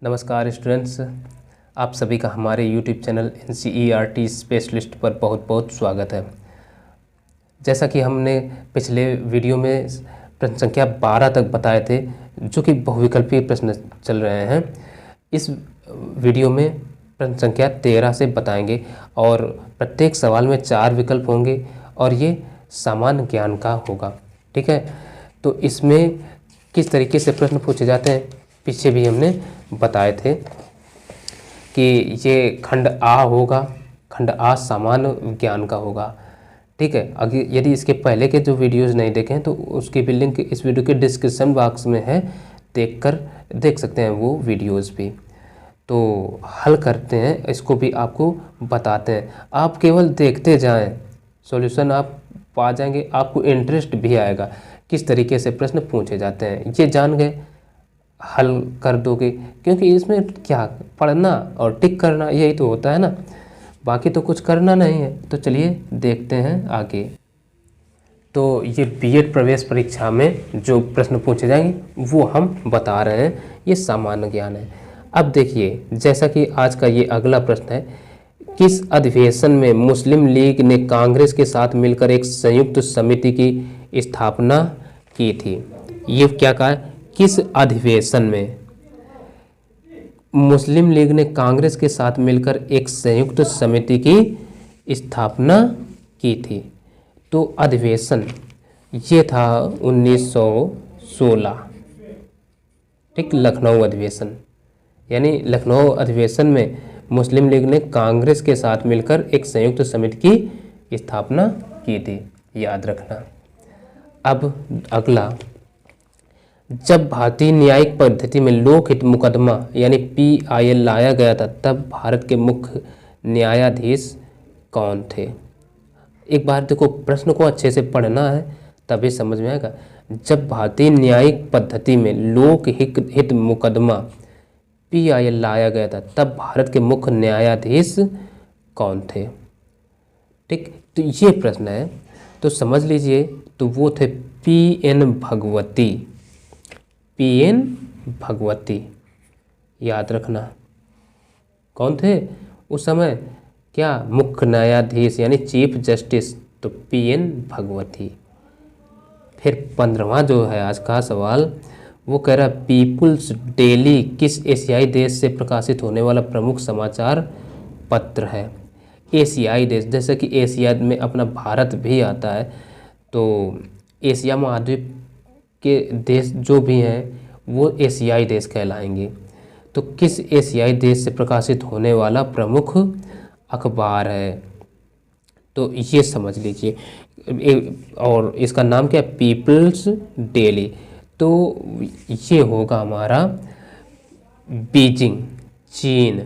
नमस्कार स्टूडेंट्स, आप सभी का हमारे YouTube चैनल NCERT स्पेशलिस्ट पर बहुत बहुत स्वागत है। जैसा कि हमने पिछले वीडियो में प्रश्न संख्या 12 तक बताए थे, जो कि बहुविकल्पीय प्रश्न चल रहे हैं। इस वीडियो में प्रश्न संख्या 13 से बताएंगे और प्रत्येक सवाल में 4 विकल्प होंगे और ये सामान्य ज्ञान का होगा। ठीक है, तो इसमें किस तरीके से प्रश्न पूछे जाते हैं पीछे भी हमने बताए थे कि ये खंड आ होगा, खंड आ सामान्य ज्ञान का होगा। ठीक है, अगर यदि इसके पहले के जो वीडियोस नहीं देखें तो उसकी भी लिंक इस वीडियो के डिस्क्रिप्शन बॉक्स में है, देख सकते हैं वो वीडियोस भी। तो हल करते हैं, इसको भी आपको बताते हैं। आप केवल देखते जाएं, सॉल्यूशन आप पा जाएंगे, आपको इंटरेस्ट भी आएगा किस तरीके से प्रश्न पूछे जाते हैं। ये जान गए, हल कर दोगे, क्योंकि इसमें क्या पढ़ना और टिक करना यही तो होता है ना, बाकी तो कुछ करना नहीं है। तो चलिए देखते हैं आगे। तो ये बीएड प्रवेश परीक्षा में जो प्रश्न पूछे जाएंगे वो हम बता रहे हैं, ये सामान्य ज्ञान है। अब देखिए, जैसा कि आज का ये अगला प्रश्न है, किस अधिवेशन में मुस्लिम लीग ने कांग्रेस के साथ मिलकर एक संयुक्त समिति की स्थापना की थी? ये क्या कहा है, किस अधिवेशन में मुस्लिम लीग ने कांग्रेस के साथ मिलकर एक संयुक्त समिति की स्थापना की थी? तो अधिवेशन ये था 1916। ठीक, लखनऊ अधिवेशन, यानी लखनऊ अधिवेशन में मुस्लिम लीग ने कांग्रेस के साथ मिलकर एक संयुक्त समिति की स्थापना की थी, याद रखना। अब अगला, जब भारतीय न्यायिक पद्धति में लोकहित मुकदमा यानी PIL लाया गया था, तब भारत के मुख्य न्यायाधीश कौन थे? एक बार देखो, प्रश्न को अच्छे से पढ़ना है तभी समझ में आएगा। जब भारतीय न्यायिक पद्धति में लोकहित मुकदमा PIL लाया गया था, तब भारत के मुख्य न्यायाधीश कौन थे? ठीक, तो ये प्रश्न है, तो समझ लीजिए। तो वो थे PN भगवती, PN भगवती, याद रखना। कौन थे उस समय? क्या मुख्य न्यायाधीश यानी चीफ जस्टिस, तो PN भगवती। फिर 15वां जो है आज का सवाल, वो कह रहा है पीपुल्स डेली किस एशियाई देश से प्रकाशित होने वाला प्रमुख समाचार पत्र है? एशियाई देश, जैसे कि एशिया में अपना भारत भी आता है, तो एशिया महाद्वीप के देश जो भी हैं वो एशियाई देश कहलाएंगे। तो किस एशियाई देश से प्रकाशित होने वाला प्रमुख अखबार है? तो ये समझ लीजिए, और इसका नाम क्या है? People's Daily. तो ये होगा हमारा बीजिंग, चीन।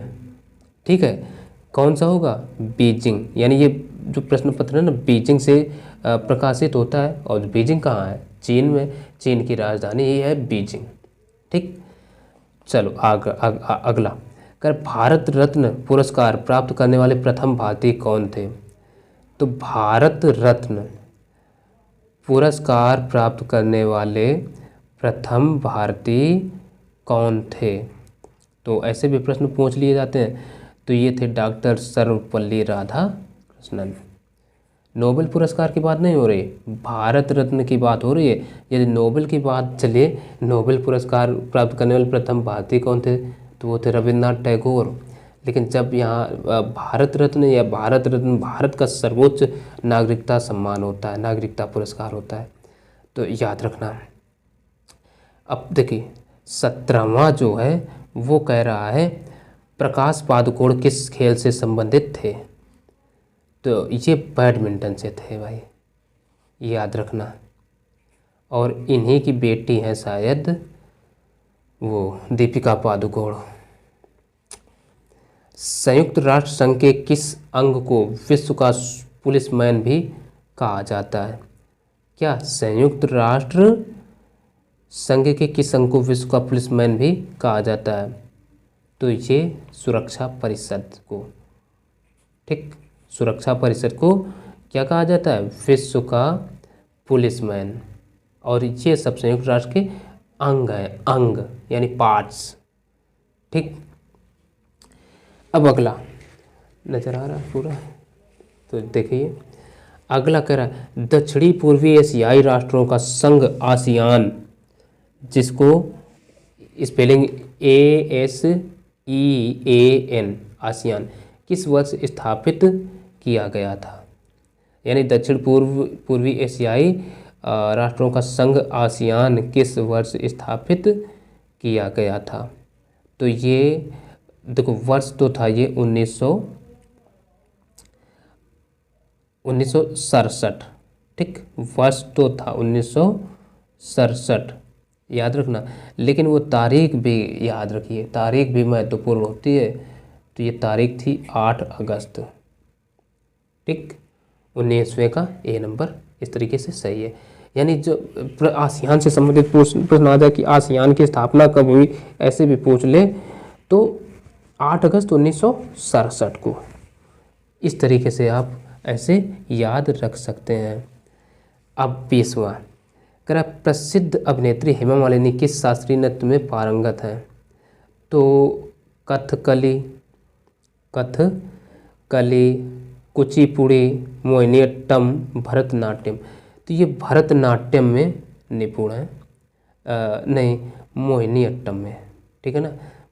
ठीक है, कौन सा होगा? बीजिंग, यानी ये जो प्रश्न पत्र है ना, बीजिंग से प्रकाशित होता है। और बीजिंग कहाँ है? चीन में, चीन की राजधानी ये है बीजिंग। ठीक, चलो अगला, कर भारत रत्न पुरस्कार प्राप्त करने वाले प्रथम भारतीय कौन थे? तो भारत रत्न पुरस्कार प्राप्त करने वाले प्रथम भारतीय कौन थे? तो ऐसे भी प्रश्न पूछ लिए जाते हैं। तो ये थे डॉक्टर सर्वपल्ली राधाकृष्णन। नोबेल पुरस्कार की बात नहीं हो रही, भारत रत्न की बात हो रही है। यदि नोबेल की बात चले, नोबेल पुरस्कार प्राप्त करने वाले प्रथम भारतीय कौन थे? तो वो थे रविन्द्रनाथ टैगोर। लेकिन जब यहाँ भारत रत्न या भारत रत्न भारत का सर्वोच्च नागरिकता सम्मान होता है, नागरिकता पुरस्कार होता है, तो याद रखना। अब देखिए 17वां जो है वो कह रहा है प्रकाश पादुकोण किस खेल से संबंधित थे? तो ये बैडमिंटन से थे भाई, याद रखना। और इन्हीं की बेटी है शायद वो दीपिका पादुकोण। संयुक्त राष्ट्र संघ के किस अंग को विश्व का पुलिसमैन भी कहा जाता है? क्या संयुक्त राष्ट्र संघ के किस अंग को विश्व का पुलिसमैन भी कहा जाता है? तो ये सुरक्षा परिषद को। ठीक, सुरक्षा परिषद को क्या कहा जाता है? विश्व का पुलिसमैन। और ये सब संयुक्त राष्ट्र के अंग हैं, अंग यानी पार्ट्स। ठीक। अब अगला नज़र आ रहा है पूरा, तो देखिए अगला कह रहा है दक्षिणी पूर्वी एशियाई राष्ट्रों का संघ आसियान, जिसको स्पेलिंग ASEAN आसियान, किस वर्ष स्थापित किया गया था। यानी दक्षिण पूर्वी एशियाई राष्ट्रों का संघ आसियान किस वर्ष स्थापित किया गया था। तो ये देखो वर्ष तो था ये 1967, ठीक, वर्ष तो था 1967, याद रखना। लेकिन वो तारीख भी याद रखिए, तारीख भी महत्वपूर्ण होती है। तो ये तारीख थी 8 अगस्त, ठीक। 19वें का ए नंबर इस तरीके से सही है। यानी जो आसियान से संबंधित प्रश्न आ जाए कि आसियान की स्थापना कब हुई, ऐसे भी पूछ ले तो 8 अगस्त 1967 को, इस तरीके से आप ऐसे याद रख सकते हैं। अब 20वां कह रहा प्रसिद्ध अभिनेत्री हेमा मालिनी किस शास्त्रीय नृत्य में पारंगत हैं। तो कथकली, कुचिपुड़ी, मोहिनीअट्टम, भरतनाट्यम। तो ये भरतनाट्यम में निपुण है, नहीं मोहिनीअट्टम में, ठीक है ना।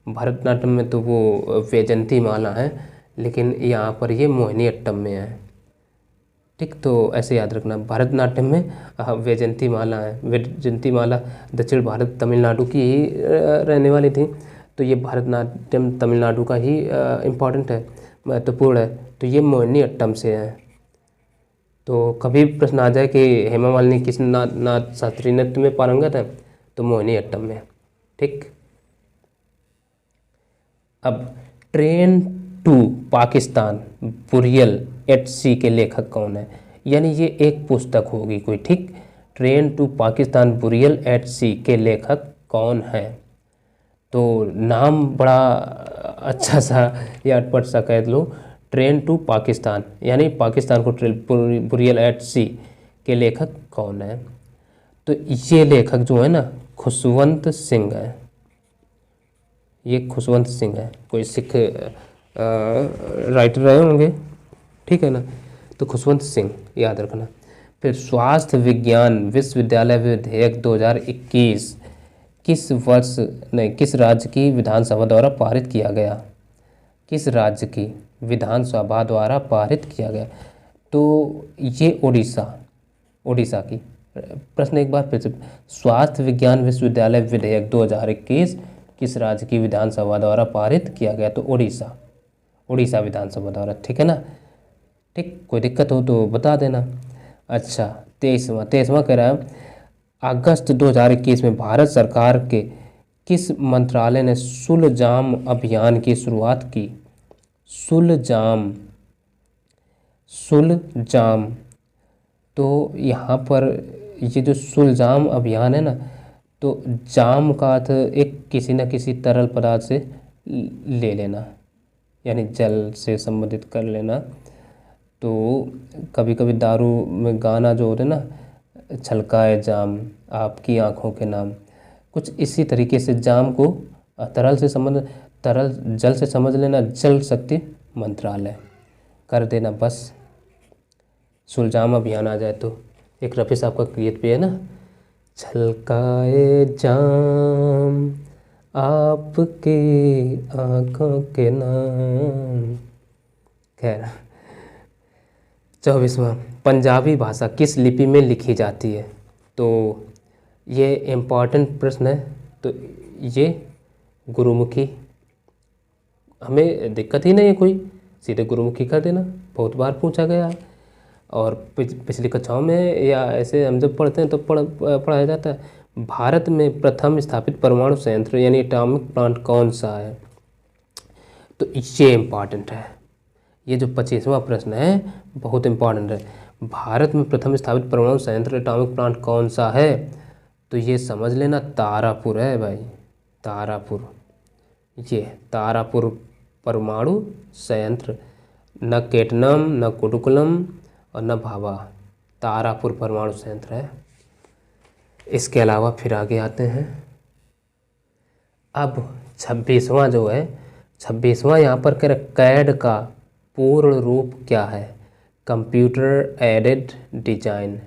भरतनाट्यम में तो वो वैजंती माला है, लेकिन यहाँ पर ये मोहिनीअट्टम में है, ठीक। तो ऐसे याद रखना, भरतनाट्यम में वैजंती माला है। वैजंती माला दक्षिण भारत तमिलनाडु की ही रहने वाली थी। तो ये भरतनाट्यम तमिलनाडु का ही इम्पॉर्टेंट है, महत्वपूर्ण है। तो ये मोहिनीअट्टम से है। तो कभी प्रश्न आ जाए कि हेमा मालिनी किस शास्त्रीय नृत्य में पारंगत है, तो मोहिनीअट्टम में, ठीक। अब train to Pakistan burial at sea के लेखक कौन है। यानी ये एक पुस्तक होगी कोई, ठीक। Train to Pakistan burial at sea के लेखक कौन है। तो नाम बड़ा अच्छा सा या अटपट सा कह लो, ट्रेन टू पाकिस्तान, यानी पाकिस्तान को बुरियल एट सी के लेखक कौन है। तो ये लेखक जो है ना खुशवंत सिंह है, ये खुशवंत सिंह है, कोई सिख राइटर रहे होंगे, ठीक है ना। तो खुशवंत सिंह याद रखना। फिर स्वास्थ्य विज्ञान विश्वविद्यालय विधेयक 2021 किस वर्ष नहीं किस राज्य की विधानसभा द्वारा पारित किया गया। किस राज्य की विधानसभा द्वारा पारित किया गया। तो ये उड़ीसा की। प्रश्न एक बार फिर से, स्वास्थ्य विज्ञान विश्वविद्यालय विधेयक 2021 किस राज्य की विधानसभा द्वारा पारित किया गया। तो उड़ीसा विधानसभा द्वारा, ठीक है ना, ठीक। कोई दिक्कत हो तो बता देना। अच्छा 23वां कह रहा है अगस्त 2021 में भारत सरकार के किस मंत्रालय ने सुलजाम अभियान की शुरुआत की। सुलजाम। तो यहाँ पर ये जो सुलजाम अभियान है ना, तो जाम का अर्थ एक किसी न किसी तरल पदार्थ से ले लेना, यानी जल से संबंधित कर लेना। तो कभी कभी दारू में गाना जो होता है ना, छलकाए जाम आपकी आंखों के नाम, कुछ इसी तरीके से जाम को तरल जल से समझ लेना, जल शक्ति मंत्रालय कर देना बस। सुलजाम अभियान आ जाए तो एक रफ़ी साहब का गीत भी है ना, छलकाए जाम आपके आँखों के नाम। खैर 24वां पंजाबी भाषा किस लिपि में लिखी जाती है। तो ये इम्पॉर्टेंट प्रश्न है। तो ये गुरुमुखी, हमें दिक्कत ही नहीं है कोई, सीधे गुरुमुखी कर देना, बहुत बार पूछा गया है। और पिछली कक्षाओं में या ऐसे हम जब पढ़ते हैं तो पढ़ाया जाता है भारत में प्रथम स्थापित परमाणु संयंत्र यानी एटॉमिक प्लांट कौन सा है। तो ये इम्पॉर्टेंट है, ये जो 25वां प्रश्न है बहुत इम्पॉर्टेंट है। भारत में प्रथम स्थापित परमाणु संयंत्र एटॉमिक प्लांट कौन सा है। तो ये समझ लेना तारापुर है भाई, तारापुर। ये तारापुर परमाणु संयंत्र, न केटनम न कुडुकुलम और न भाभा, तारापुर परमाणु संयंत्र है। इसके अलावा फिर आगे आते हैं। अब 26वां जो है, 26वां यहाँ पर कह रहा कैड का पूर्ण रूप क्या है? Computer aided design,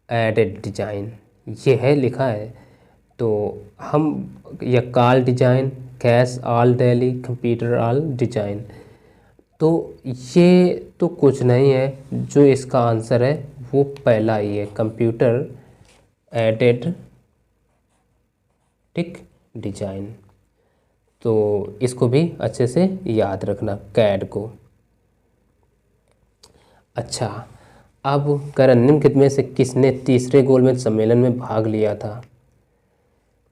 aided design ये है लिखा है। तो हम या काल design, cash all daily, computer all design, तो ये तो कुछ नहीं है, जो इसका आंसर है वो पहला ही है, कंप्यूटर एडेड ठीक डिजाइन। तो इसको भी अच्छे से याद रखना कैड को। अच्छा, अब कर निम्नलिखित में से किसने तीसरे गोलमेज सम्मेलन में भाग लिया था?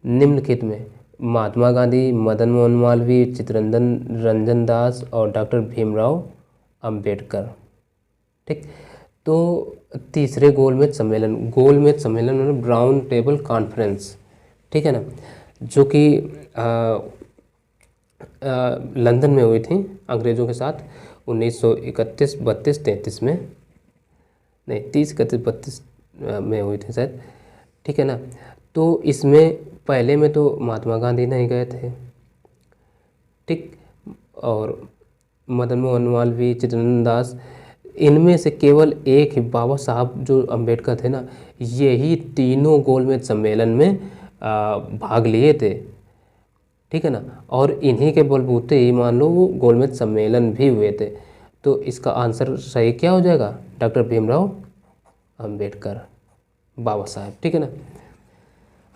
निम्नलिखित में महात्मा गांधी, मदन मोहन मालवीय, चित्तरंजन रंजन दास और डॉक्टर भीमराव अंबेडकर। ठीक, तो तीसरे गोलमेज सम्मेलन मतलब ब्राउन टेबल कॉन्फ्रेंस, ठीक है ना, जो कि लंदन में हुई थी अंग्रेज़ों के साथ 1931, 32, 33 में, नहीं 30, 31, 32 में हुई थी शायद, ठीक है ना। तो इसमें पहले में तो महात्मा गांधी नहीं गए थे, ठीक, और मदन मोहन मालवीय, चित्तरंजन दास, इनमें से केवल एक ही बाबा साहब जो अंबेडकर थे ना, यही तीनों गोलमेज सम्मेलन में भाग लिए थे, ठीक है ना, और इन्हीं के बलबूते ही मान लो वो गोलमेज सम्मेलन भी हुए थे। तो इसका आंसर सही क्या हो जाएगा? डॉक्टर भीमराव अंबेडकर, बाबा साहब, ठीक है ना।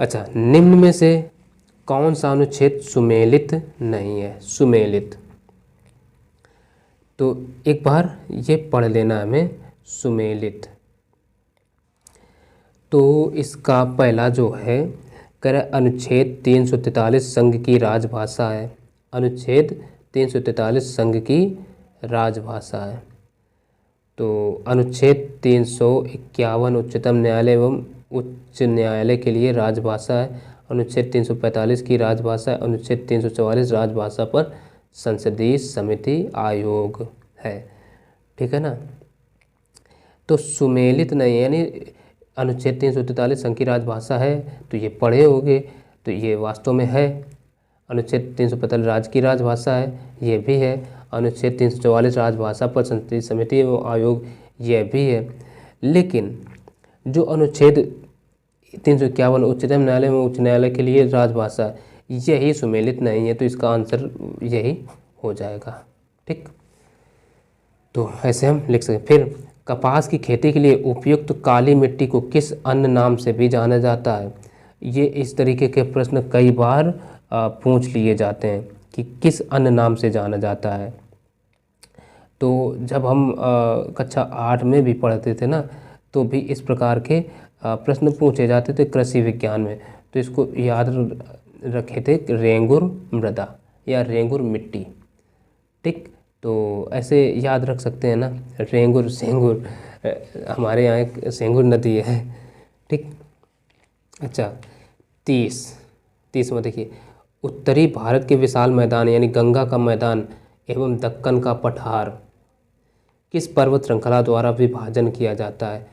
अच्छा, निम्न में से कौन सा अनुच्छेद सुमेलित नहीं है? सुमेलित, तो एक बार ये पढ़ लेना हमें, सुमेलित। तो इसका पहला जो है कर अनुच्छेद 343 संघ की राजभाषा है। अनुच्छेद 343 संघ की राजभाषा है। तो अनुच्छेद 351 उच्चतम न्यायालय एवं उच्च न्यायालय के लिए राजभाषा है। अनुच्छेद 345 की राजभाषा, अनुच्छेद 344 राजभाषा पर संसदीय समिति आयोग है, ठीक है ना। तो सुमेलित नहीं है, यानी अनुच्छेद 343 संघ की राजभाषा है, तो ये पढ़े होंगे, तो ये वास्तव में है। अनुच्छेद 345 राज्य की राजभाषा है, ये भी है। अनुच्छेद 344 राजभाषा पर संसदीय समिति एवं आयोग, यह भी है। लेकिन जो अनुच्छेद 351 उच्चतम न्यायालय में उच्च न्यायालय के लिए राजभाषा, यही सुमेलित नहीं है, तो इसका आंसर यही हो जाएगा, ठीक। तो ऐसे हम लिख सकते। फिर कपास की खेती के लिए उपयुक्त काली मिट्टी को किस अन्य नाम से भी जाना जाता है? ये इस तरीके के प्रश्न कई बार पूछ लिए जाते हैं कि किस अन्य नाम से जाना जाता है। तो जब हम कक्षा 8 में भी पढ़ते थे ना, तो भी इस प्रकार के प्रश्न पूछे जाते थे कृषि विज्ञान में। तो इसको याद रखे थे, रेंगुर मृदा या रेंगुर मिट्टी, ठीक। तो ऐसे याद रख सकते हैं ना, रेंगुर सेंगुर, हमारे यहाँ एक सेंगुर नदी है, ठीक। अच्छा, 30 में देखिए, उत्तरी भारत के विशाल मैदान यानी गंगा का मैदान एवं दक्कन का पठार किस पर्वत श्रृंखला द्वारा विभाजन किया जाता है?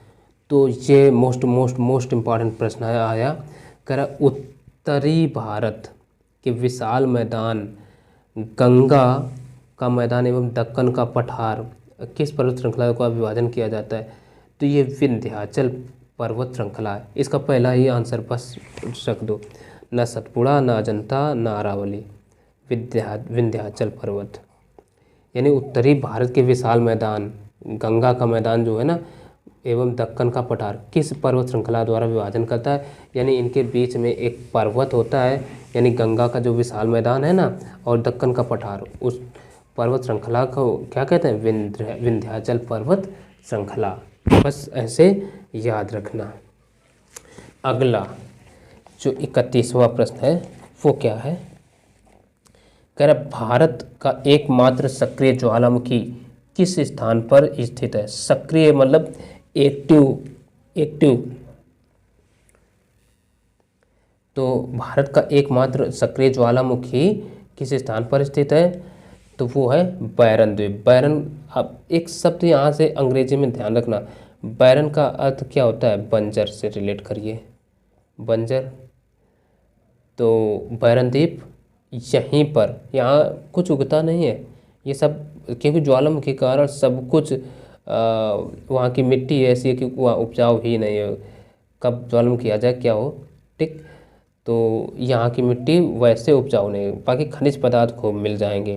तो ये मोस्ट इम्पॉर्टेंट प्रश्न आया, कह उत्तरी भारत के विशाल मैदान, गंगा का मैदान एवं दक्कन का पठार किस पर्वत श्रृंखला का विभाजन किया जाता है? तो ये विंध्याचल पर्वत श्रृंखला है। इसका पहला ही आंसर बस रख दो, न सतपुड़ा, न अजंता, न अरावली, विंध्याचल पर्वत। यानी उत्तरी भारत के विशाल मैदान, गंगा का मैदान जो है ना, एवं दक्कन का पठार किस पर्वत श्रृंखला द्वारा विभाजन करता है? यानी इनके बीच में एक पर्वत होता है, यानी गंगा का जो विशाल मैदान है ना, और दक्कन का पठार, उस पर्वत श्रृंखला को क्या कहते हैं? विंध्याचल पर्वत श्रृंखला। बस ऐसे याद रखना। अगला जो 31वां प्रश्न है वो क्या है? कह रहा भारत का एकमात्र सक्रिय ज्वालामुखी किस स्थान पर स्थित है? सक्रिय मतलब एक्टिव। तो भारत का एकमात्र सक्रिय ज्वालामुखी किस स्थान पर स्थित है? तो वो है बैरन द्वीप। बैरन, अब एक शब्द यहाँ से अंग्रेजी में ध्यान रखना, बैरन का अर्थ क्या होता है? बंजर से रिलेट करिए, बंजर। तो बैरन द्वीप यहीं पर, यहाँ कुछ उगता नहीं है ये सब, क्योंकि ज्वालामुखी के कारण सब कुछ वहाँ की मिट्टी ऐसी है कि वहाँ उपजाऊ ही नहीं है। कब ज्वालामुखी आ जाए क्या हो, ठीक। तो यहाँ की मिट्टी वैसे उपजाऊ नहीं है, बाकी खनिज पदार्थ खूब मिल जाएंगे,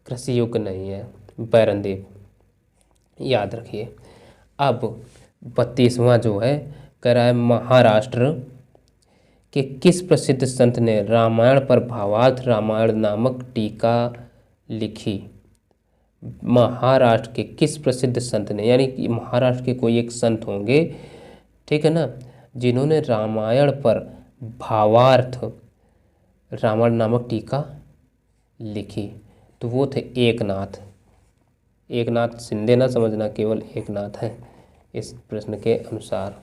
कृषि योग्य नहीं है बैरन द्वीप, याद रखिए। अब 32वां जो है कह रहा है महाराष्ट्र के किस प्रसिद्ध संत ने रामायण पर भावार्थ रामायण नामक टीका लिखी। महाराष्ट्र के किस प्रसिद्ध संत ने, यानी कि महाराष्ट्र के कोई एक संत होंगे, ठीक है ना, जिन्होंने रामायण पर भावार्थ रामायण नामक टीका लिखी। तो वो थे एकनाथ। एकनाथ शिंदे ना समझना, केवल एकनाथ है इस प्रश्न के अनुसार,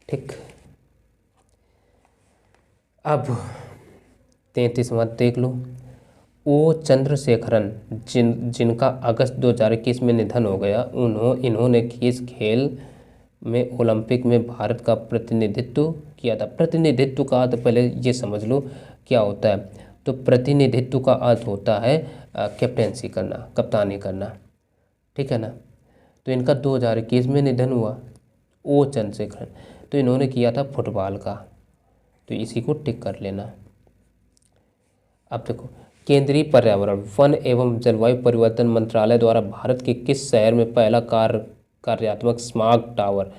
ठीक। अब 33वां देख लो। ओ चंद्रशेखरन जिनका अगस्त 2021 में निधन हो गया, इन्होंने किस खेल में ओलंपिक में भारत का प्रतिनिधित्व किया था। प्रतिनिधित्व का अर्थ पहले ये समझ लो क्या होता है। तो प्रतिनिधित्व का अर्थ होता है कैप्टेंसी करना, कप्तानी करना, ठीक है ना। तो इनका 2021 में निधन हुआ, ओ चंद्रशेखरन, तो इन्होंने किया था फुटबॉल का, तो इसी को टिक कर लेना। अब देखो, केंद्रीय पर्यावरण वन एवं जलवायु परिवर्तन मंत्रालय द्वारा भारत के किस शहर में पहला कार्यात्मक स्माग टावर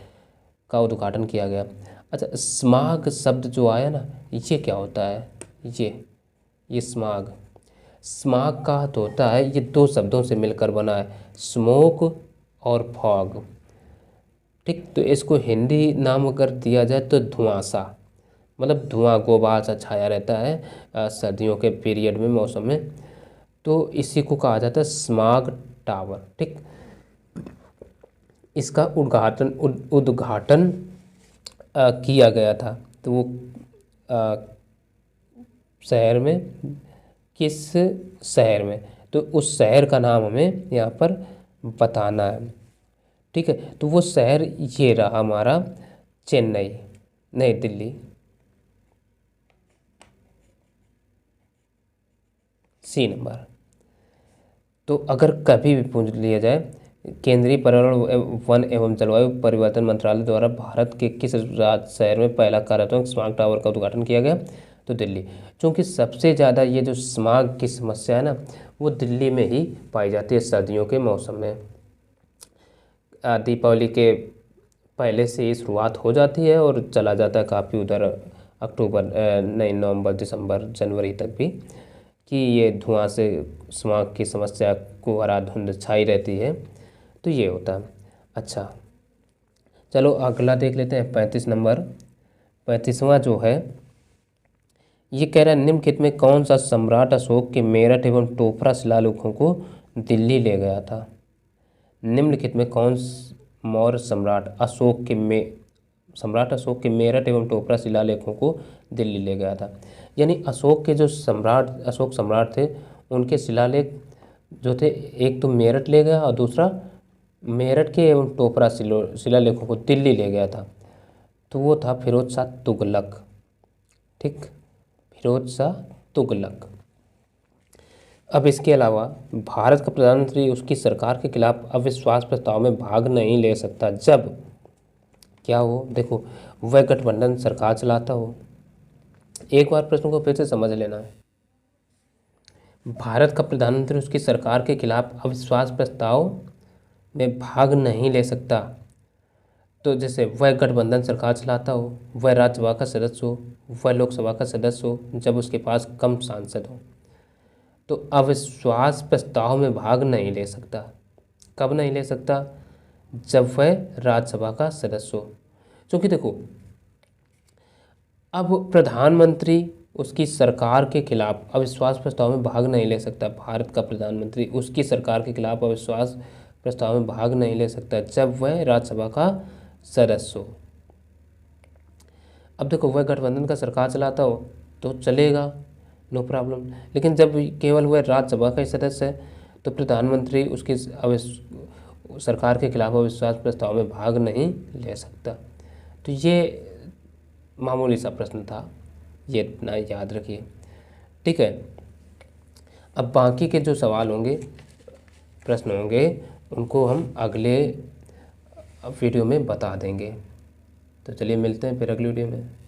का उद्घाटन किया गया। अच्छा, स्माग शब्द जो आया ना, ये क्या होता है, ये स्माग, स्माग का अर्थ होता है, ये दो शब्दों से मिलकर बना है, स्मोक और फॉग, ठीक। तो इसको हिंदी नाम अगर दिया जाए तो धुआंसा, मतलब धुआं गुबार सा छाया रहता है सर्दियों के पीरियड में, मौसम में, तो इसी को कहा जाता है स्माग टावर, ठीक। इसका उद्घाटन किया गया था, तो वो शहर में, किस शहर में, तो उस शहर का नाम हमें यहाँ पर बताना है, ठीक है। तो वो शहर ये रहा हमारा चेन्नई, नई दिल्ली, सी नंबर। तो अगर कभी भी पूछ लिया जाए केंद्रीय पर्यावरण वन एवं जलवायु परिवर्तन मंत्रालय द्वारा भारत के किस राज्य शहर में पहला कार्यात्मक स्माग टावर का उद्घाटन किया गया, तो दिल्ली। क्योंकि सबसे ज़्यादा ये जो स्माग की समस्या है ना, वो दिल्ली में ही पाई जाती है सर्दियों के मौसम में। दीपावली के पहले से ही शुरुआत हो जाती है और चला जाता है काफ़ी उधर नवंबर दिसंबर जनवरी तक भी, कि ये धुआं से स्माग की समस्या को हरा धुंध छाई रहती है, तो ये होता है। अच्छा चलो अगला देख लेते हैं 35 नंबर। 35वां जो है ये कह रहा है निम्नलिखित में कौन सा सम्राट अशोक के मेरठ एवं टोपरा शिलालेखों को दिल्ली ले गया था। निम्नलिखित में कौन मौर्य सम्राट अशोक के मेरठ एवं टोपरा शिलालेखों को दिल्ली ले गया था। यानी अशोक के जो अशोक सम्राट थे, उनके शिलालेख जो थे, एक तो मेरठ ले गया और दूसरा मेरठ के एवं टोपरा शिलालेखों को दिल्ली ले गया था, तो वो था फिरोज शाह तुगलक, ठीक, फिरोज शाह तुगलक। अब इसके अलावा भारत का प्रधानमंत्री उसकी सरकार के खिलाफ अविश्वास प्रस्ताव में भाग नहीं ले सकता जब क्या हो, देखो, वह गठबंधन सरकार चलाता हो। एक बार प्रश्न को फिर से समझ लेना है। भारत का प्रधानमंत्री उसकी सरकार के खिलाफ अविश्वास प्रस्ताव में भाग नहीं ले सकता, तो जैसे वह गठबंधन सरकार चलाता हो, वह राज्यसभा का सदस्य हो, वह लोकसभा का सदस्य हो, जब उसके पास कम सांसद हो, तो अविश्वास प्रस्ताव में भाग नहीं ले सकता। कब नहीं ले सकता, जब वह राज्यसभा का सदस्य हो। क्योंकि देखो, अब प्रधानमंत्री उसकी सरकार के खिलाफ अविश्वास प्रस्ताव में भाग नहीं ले सकता, भारत का प्रधानमंत्री उसकी सरकार के खिलाफ अविश्वास प्रस्ताव में भाग नहीं ले सकता जब वह राज्यसभा का सदस्य हो। अब देखो, वह गठबंधन का सरकार चलाता हो तो चलेगा, नो प्रॉब्लम, लेकिन जब केवल वह राज्यसभा का ही सदस्य है तो प्रधानमंत्री उसकी सरकार के खिलाफ अविश्वास प्रस्ताव में भाग नहीं ले सकता। तो ये मामूली सा प्रश्न था, ये इतना याद रखिए। ठीक है। अब बाकी के जो सवाल होंगे, प्रश्न होंगे, उनको हम अगले वीडियो में बता देंगे। तो चलिए मिलते हैं फिर अगली वीडियो में।